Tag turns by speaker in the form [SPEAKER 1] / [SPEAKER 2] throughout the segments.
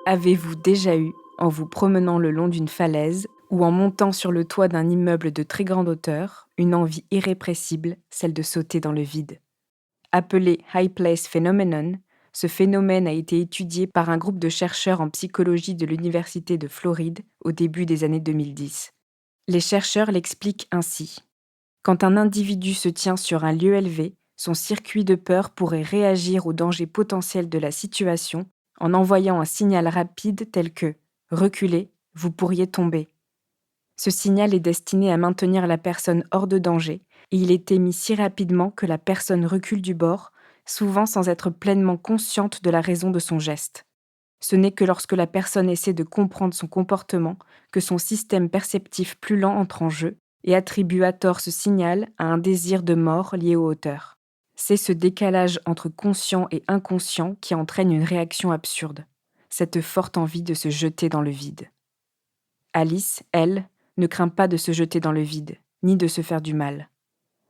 [SPEAKER 1] Avez-vous déjà eu, en vous promenant le long d'une falaise ou en montant sur le toit d'un immeuble de très grande hauteur, une envie irrépressible, celle de sauter dans le vide? Appelé High Place Phenomenon, ce phénomène a été étudié par un groupe de chercheurs en psychologie de l'Université de Floride au début des années 2010. Les chercheurs l'expliquent ainsi. Quand un individu se tient sur un lieu élevé, son circuit de peur pourrait réagir au danger potentiel de la situation en envoyant un signal rapide tel que ⁇ Reculez, vous pourriez tomber ⁇ Ce signal est destiné à maintenir la personne hors de danger et il est émis si rapidement que la personne recule du bord, souvent sans être pleinement consciente de la raison de son geste. Ce n'est que lorsque la personne essaie de comprendre son comportement que son système perceptif plus lent entre en jeu et attribue à tort ce signal à un désir de mort lié aux hauteurs. C'est ce décalage entre conscient et inconscient qui entraîne une réaction absurde, cette forte envie de se jeter dans le vide. Alice, elle, ne craint pas de se jeter dans le vide, ni de se faire du mal.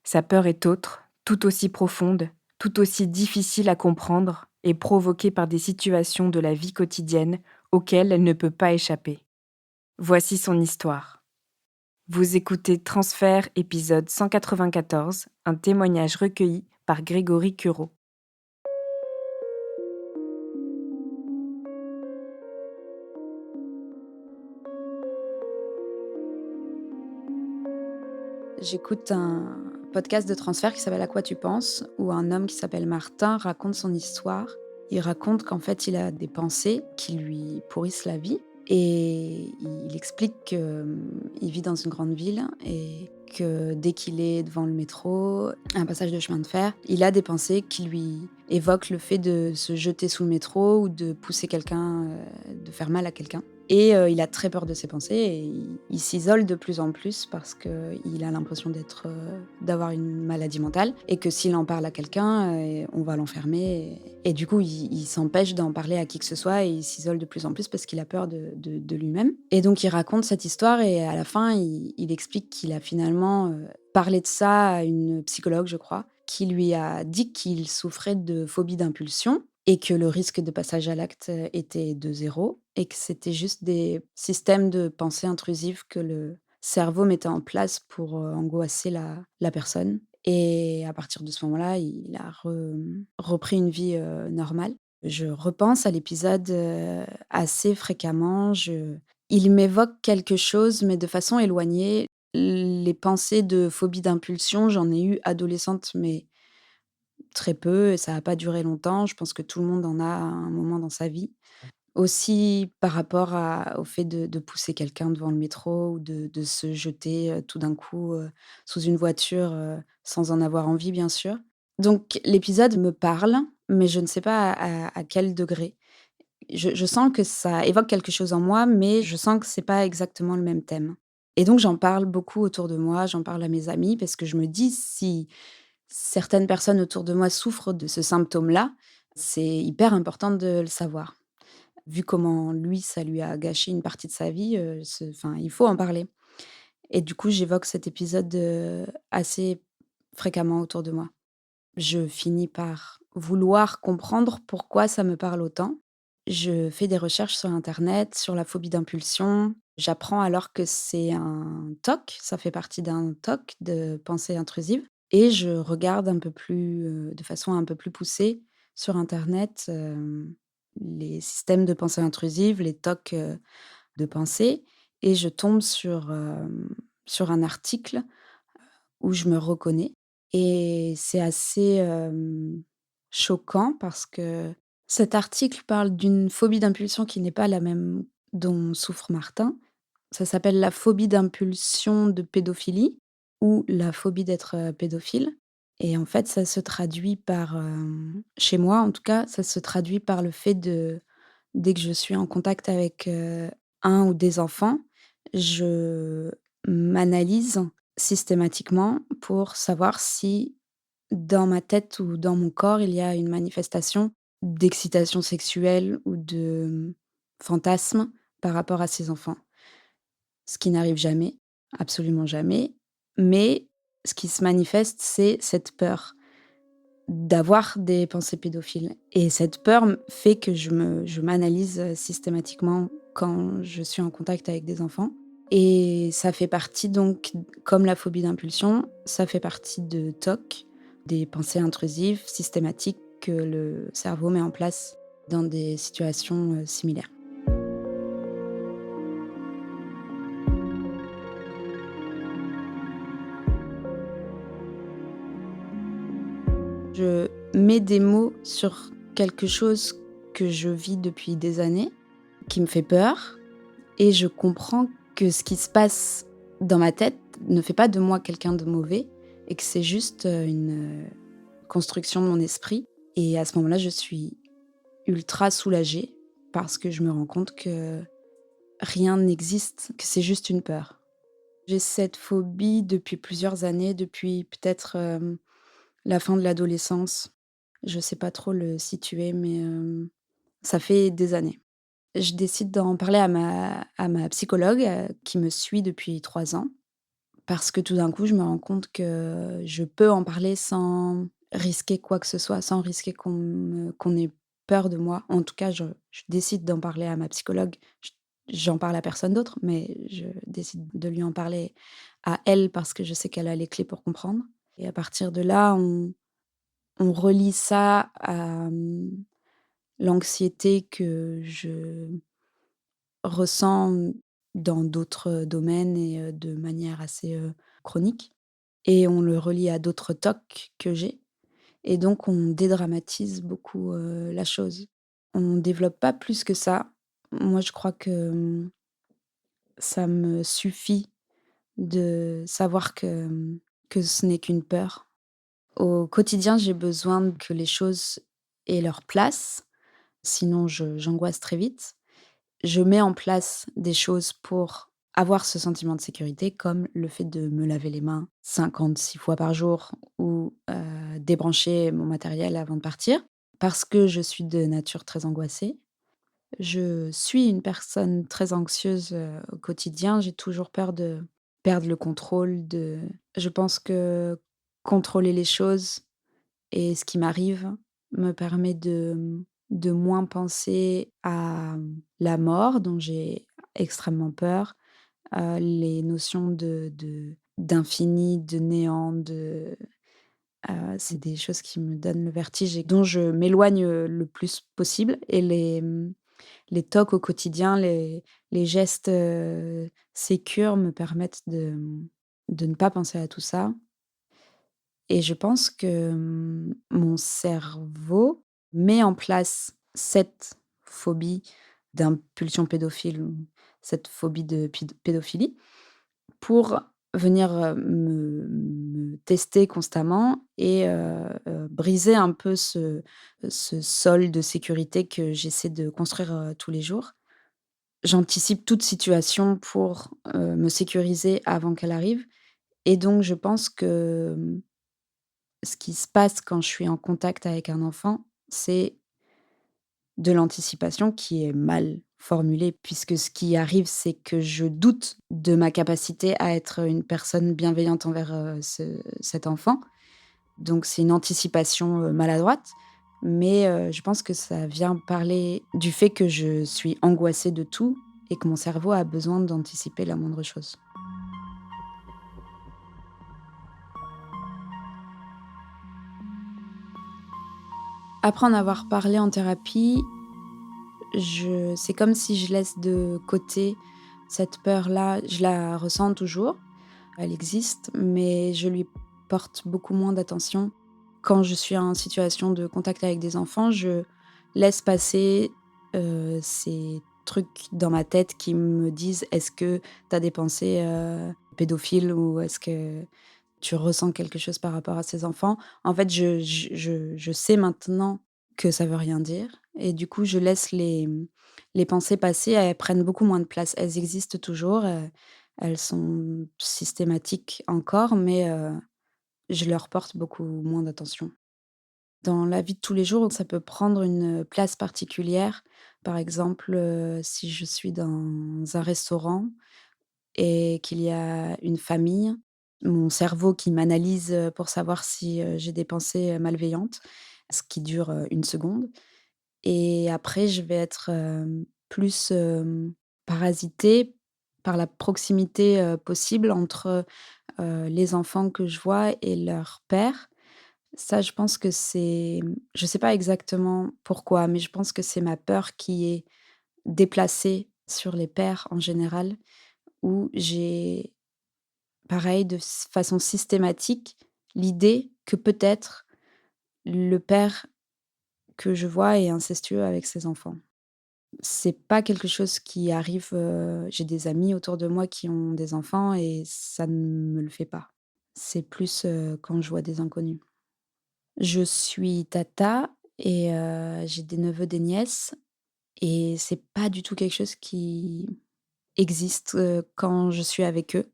[SPEAKER 1] Sa peur est autre, tout aussi profonde, tout aussi difficile à comprendre et provoquée par des situations de la vie quotidienne auxquelles elle ne peut pas échapper. Voici son histoire. Vous écoutez Transfert, épisode 194, un témoignage recueilli par Grégory Cureau.
[SPEAKER 2] J'écoute un podcast de transfert qui s'appelle À quoi tu penses, où un homme qui s'appelle Martin raconte son histoire. Il raconte qu'en fait, il a des pensées qui lui pourrissent la vie. Et il explique qu'il vit dans une grande ville et que dès qu'il est devant le métro, un passage de chemin de fer, il a des pensées qui lui évoquent le fait de se jeter sous le métro ou de pousser quelqu'un, de faire mal à quelqu'un. Et il a très peur de ses pensées et il s'isole de plus en plus parce qu'il a l'impression d'avoir une maladie mentale et que s'il en parle à quelqu'un, on va l'enfermer et du coup, il s'empêche d'en parler à qui que ce soit et il s'isole de plus en plus parce qu'il a peur de lui-même. Et donc il raconte cette histoire et à la fin, il explique qu'il a finalement, parlé de ça à une psychologue, je crois, qui lui a dit qu'il souffrait de phobie d'impulsion et que le risque de passage à l'acte était de 0 et que c'était juste des systèmes de pensée intrusives que le cerveau mettait en place pour, angoisser la personne et à partir de ce moment-là, il a repris une vie, normale. Je repense à l'épisode, assez fréquemment. Il m'évoque quelque chose, mais de façon éloignée. Les pensées de phobie d'impulsion, j'en ai eu adolescente, mais très peu et ça a pas duré longtemps. Je pense que tout le monde en a à un moment dans sa vie. Aussi par rapport au fait de pousser quelqu'un devant le métro ou de se jeter, tout d'un coup, sous une voiture, sans en avoir envie bien sûr. Donc l'épisode me parle, mais je ne sais pas à quel degré. Je sens que ça évoque quelque chose en moi, mais je sens que c'est pas exactement le même thème. Et donc j'en parle beaucoup autour de moi, j'en parle à mes amis parce que je me dis: «Si certaines personnes autour de moi souffrent de ce symptôme-là, c'est hyper important de le savoir». Vu comment lui, ça lui a gâché une partie de sa vie, il faut en parler. Et du coup, j'évoque cet épisode, assez fréquemment autour de moi. Je finis par vouloir comprendre pourquoi ça me parle autant. Je fais des recherches sur internet, sur la phobie d'impulsion. J'apprends alors que c'est un TOC, ça fait partie d'un TOC de pensée intrusive et je regarde un peu plus, de façon un peu plus poussée sur internet, les systèmes de pensée intrusive, les TOC, de pensée et je tombe sur un article où je me reconnais et c'est assez, choquant parce que cet article parle d'une phobie d'impulsion qui n'est pas la même dont souffre Martin. Ça s'appelle la phobie d'impulsion de pédophilie ou la phobie d'être, pédophile et en fait, ça se traduit par, chez moi en tout cas, ça se traduit par le fait de dès que je suis en contact avec, un ou des enfants, je m'analyse systématiquement pour savoir si dans ma tête ou dans mon corps, il y a une manifestation d'excitation sexuelle ou de fantasme par rapport à ces enfants. Ce qui n'arrive jamais, absolument jamais, mais ce qui se manifeste, c'est cette peur. d'avoir des pensées pédophiles et cette peur fait que je m'analyse, systématiquement quand je suis en contact avec des enfants et ça fait partie donc, comme la phobie d'impulsion, ça fait partie de TOC, des pensées intrusives systématiques que le cerveau met en place dans des situations, similaires. Je mets des mots sur quelque chose que je vis depuis des années, qui me fait peur et je comprends que ce qui se passe dans ma tête ne fait pas de moi quelqu'un de mauvais et que c'est juste, une, construction de mon esprit et à ce moment-là, je suis ultra soulagée parce que je me rends compte que rien n'existe, que c'est juste une peur. J'ai cette phobie depuis plusieurs années, depuis peut-être, la fin de l'adolescence. Je sais pas trop le situer, mais, ça fait des années. Je décide d'en parler à ma psychologue, qui me suit depuis 3 ans, parce que tout d'un coup, je me rends compte que je peux en parler sans risquer quoi que ce soit, sans risquer qu'on ait peur de moi. En tout cas, je décide d'en parler à ma psychologue. J'en parle à personne d'autre, mais je décide de lui en parler à elle parce que je sais qu'elle a les clés pour comprendre et à partir de là, on relie ça à, l'anxiété que je ressens dans d'autres domaines et de manière assez, chronique et on le relie à d'autres TOC que j'ai et donc on dédramatise beaucoup, la chose. On développe pas plus que ça. Moi, je crois que, ça me suffit de savoir que ce n'est qu'une peur. Au quotidien, j'ai besoin que les choses aient leur place, sinon j'angoisse très vite. Je mets en place des choses pour avoir ce sentiment de sécurité, comme le fait de me laver les mains 56 fois par jour ou, débrancher mon matériel avant de partir, parce que je suis de nature très angoissée. Je suis une personne très anxieuse, au quotidien. J'ai toujours peur de perdre le contrôle, je pense que contrôler les choses et ce qui m'arrive me permet de moins penser à, la mort dont j'ai extrêmement peur, les notions d'infini, de néant, c'est des choses qui me donnent le vertige et dont je m'éloigne, le plus possible et les tocs au quotidien, les gestes, sécures me permettent de ne pas penser à tout ça et je pense que, mon cerveau met en place cette phobie d'impulsion pédophile ou cette phobie de pédophilie pour venir, me tester constamment et briser un peu ce sol de sécurité que j'essaie de construire, tous les jours. J'anticipe toute situation pour, me sécuriser avant qu'elle arrive et donc je pense que, ce qui se passe quand je suis en contact avec un enfant, c'est de l'anticipation qui est mal formulée puisque ce qui arrive, c'est que je doute de ma capacité à être une personne bienveillante envers, cet enfant. Donc c'est une anticipation, maladroite, mais je pense que ça vient parler du fait que je suis angoissée de tout et que mon cerveau a besoin d'anticiper la moindre chose. Après en avoir parlé en thérapie, c'est comme si je laisse de côté cette peur-là. Je la ressens toujours, elle existe, mais je lui porte beaucoup moins d'attention. Quand je suis en situation de contact avec des enfants, je laisse passer, ces trucs dans ma tête qui me disent: «Est-ce que tu as des pensées, pédophiles ou est-ce que tu ressens quelque chose par rapport à ces enfants?» En fait, je sais maintenant que ça veut rien dire et du coup, je laisse les pensées passer, elles prennent beaucoup moins de place. Elles existent toujours, elles sont systématiques encore, mais je leur porte beaucoup moins d'attention. Dans la vie de tous les jours, ça peut prendre une place particulière. Par exemple, si je suis dans un restaurant et qu'il y a une famille, mon cerveau qui m'analyse, pour savoir si, j'ai des pensées, malveillantes, ce qui dure, 1 seconde et après je vais être, plus, parasitée par la proximité, possible entre, les enfants que je vois et leur père. Ça, je pense que c'est je sais pas exactement pourquoi, mais je pense que c'est ma peur qui est déplacée sur les pères en général, où j'ai pareil de façon systématique l'idée que peut-être le père que je vois est incestueux avec ses enfants. C'est pas quelque chose qui arrive, j'ai des amis autour de moi qui ont des enfants et ça ne me le fait pas. C'est plus, quand je vois des inconnus. Je suis tata et j'ai des neveux, des nièces et c'est pas du tout quelque chose qui existe, quand je suis avec eux.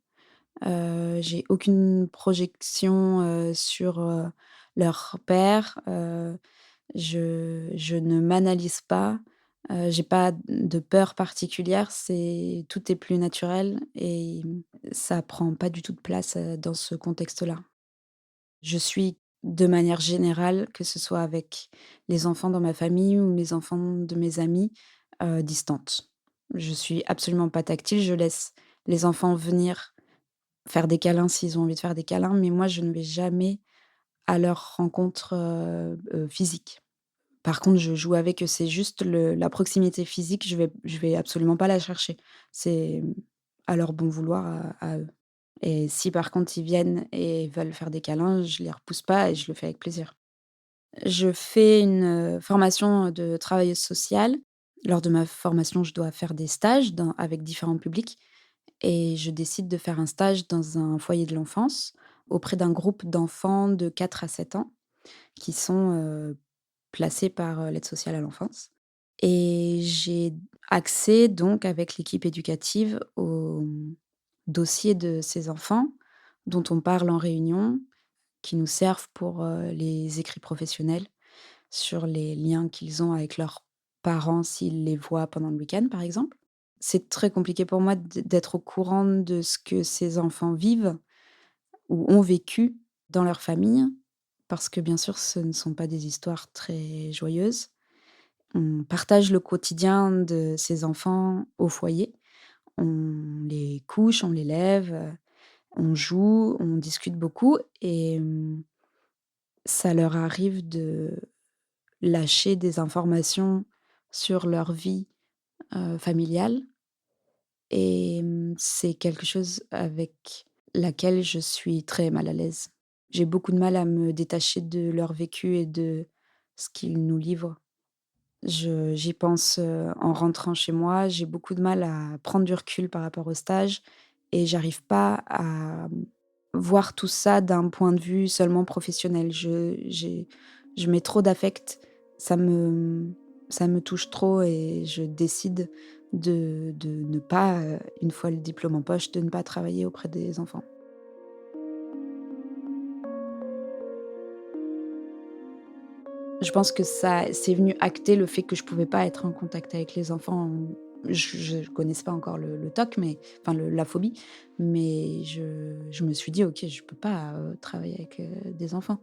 [SPEAKER 2] J'ai aucune projection, sur, leur père, je ne m'analyse pas, j'ai pas de peur particulière, tout est plus naturel et ça prend pas du tout de place, dans ce contexte-là. Je suis de manière générale, que ce soit avec les enfants dans ma famille ou les enfants de mes amis, distante. Je suis absolument pas tactile, je laisse les enfants venir faire des câlins s'ils ont envie de faire des câlins, mais moi je ne vais jamais à leur rencontre, physique. Par contre, je joue avec eux, c'est juste le la proximité physique, je vais absolument pas la chercher. C'est, à leur bon vouloir à eux. Et si par contre ils viennent et veulent faire des câlins, je les repousse pas et je le fais avec plaisir. Je fais une, formation de travailleuse sociale. Lors de ma formation, je dois faire des stages avec différents publics et je décide de faire un stage dans un foyer de l'enfance auprès d'un groupe d'enfants de 4 à 7 ans qui sont, placés par, l'aide sociale à l'enfance et j'ai accès donc avec l'équipe éducative au, dossier de ces enfants dont on parle en réunion, qui nous servent pour, les écrits professionnels sur les liens qu'ils ont avec leurs parents s'ils les voient pendant le week-end, par exemple. C'est très compliqué pour moi d'être au courant de ce que ces enfants vivent ou ont vécu dans leur famille, parce que bien sûr, ce ne sont pas des histoires très joyeuses. On partage le quotidien de ces enfants au foyer. On les couche, on les lève, on joue, on discute beaucoup et ça leur arrive de lâcher des informations sur leur vie, familiale et c'est quelque chose avec laquelle je suis très mal à l'aise. J'ai beaucoup de mal à me détacher de leur vécu et de ce qu'ils nous livrent. J'y pense, en rentrant chez moi, j'ai beaucoup de mal à prendre du recul par rapport au stage et j'arrive pas à, voir tout ça d'un point de vue seulement professionnel. Je mets trop d'affect, ça me ça me touche trop et je décide de ne pas, une fois le diplôme en poche, de ne pas travailler auprès des enfants. Je pense que ça c'est venu acter le fait que je pouvais pas être en contact avec les enfants. Je connaissais pas encore le TOC, mais enfin la phobie, mais je me suis dit: «OK, je peux pas, travailler avec, des enfants».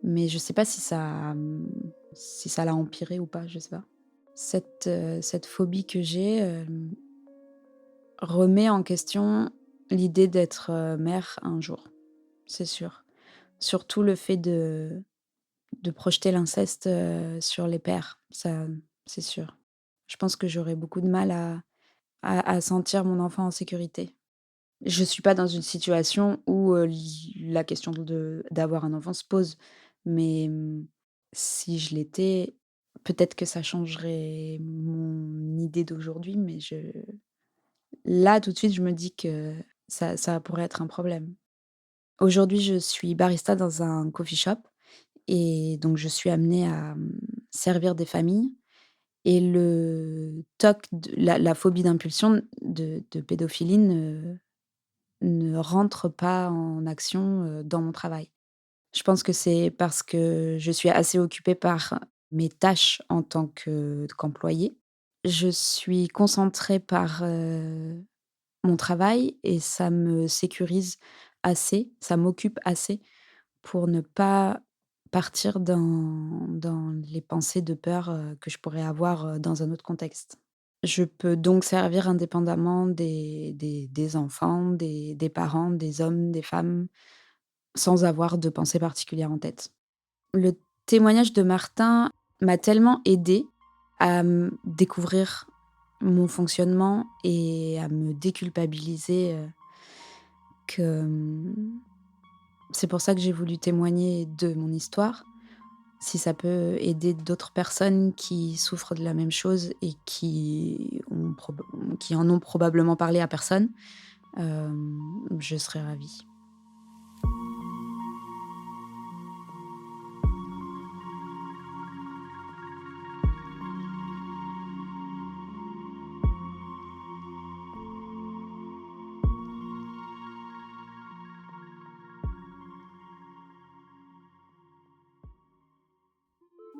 [SPEAKER 2] Mais je sais pas si ça l'a empiré ou pas, je sais pas. Cette phobie que j'ai, remet en question l'idée d'être, mère un jour, c'est sûr. Surtout le fait de projeter l'inceste, sur les pères, ça, c'est sûr. Je pense que j'aurais beaucoup de mal à sentir mon enfant en sécurité. Je suis pas dans une situation où, la question d'avoir un enfant se pose, mais si je l'étais, peut-être que ça changerait mon idée d'aujourd'hui, mais là, tout de suite, je me dis que ça pourrait être un problème. Aujourd'hui, je suis barista dans un coffee shop et donc je suis amenée à, servir des familles et le TOC de la phobie d'impulsion de pédophilie ne rentre pas en action, dans mon travail. Je pense que c'est parce que je suis assez occupée par mes tâches en tant qu'employée. Je suis concentrée par, mon travail et ça me sécurise assez, ça m'occupe assez pour ne pas partir dans les pensées de peur, que je pourrais avoir, dans un autre contexte. Je peux donc servir indépendamment des enfants, des parents, des hommes, des femmes, sans avoir de pensée particulière en tête. Le témoignage de Martin m'a tellement aidée à, découvrir mon fonctionnement et à me déculpabiliser, que, c'est pour ça que j'ai voulu témoigner de mon histoire. Si ça peut aider d'autres personnes qui souffrent de la même chose et qui en ont probablement parlé à personne, je serais ravie.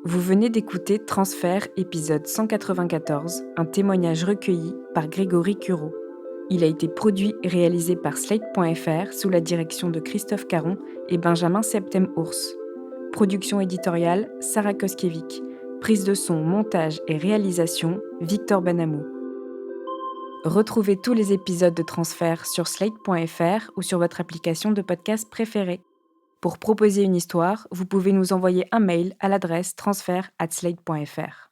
[SPEAKER 1] Vous venez d'écouter Transfert, épisode 194, un témoignage recueilli par Grégory Curaud. Il a été produit et réalisé par Slate.fr sous la direction de Christophe Caron et Benjamin Septem-Ours. Production éditoriale, Sarah Koskiewicz. Prise de son, montage et réalisation, Victor Benamou. Retrouvez tous les épisodes de Transfert sur Slate.fr ou sur votre application de podcast préférée. Pour proposer une histoire, vous pouvez nous envoyer un mail à l'adresse transfert@slate.fr.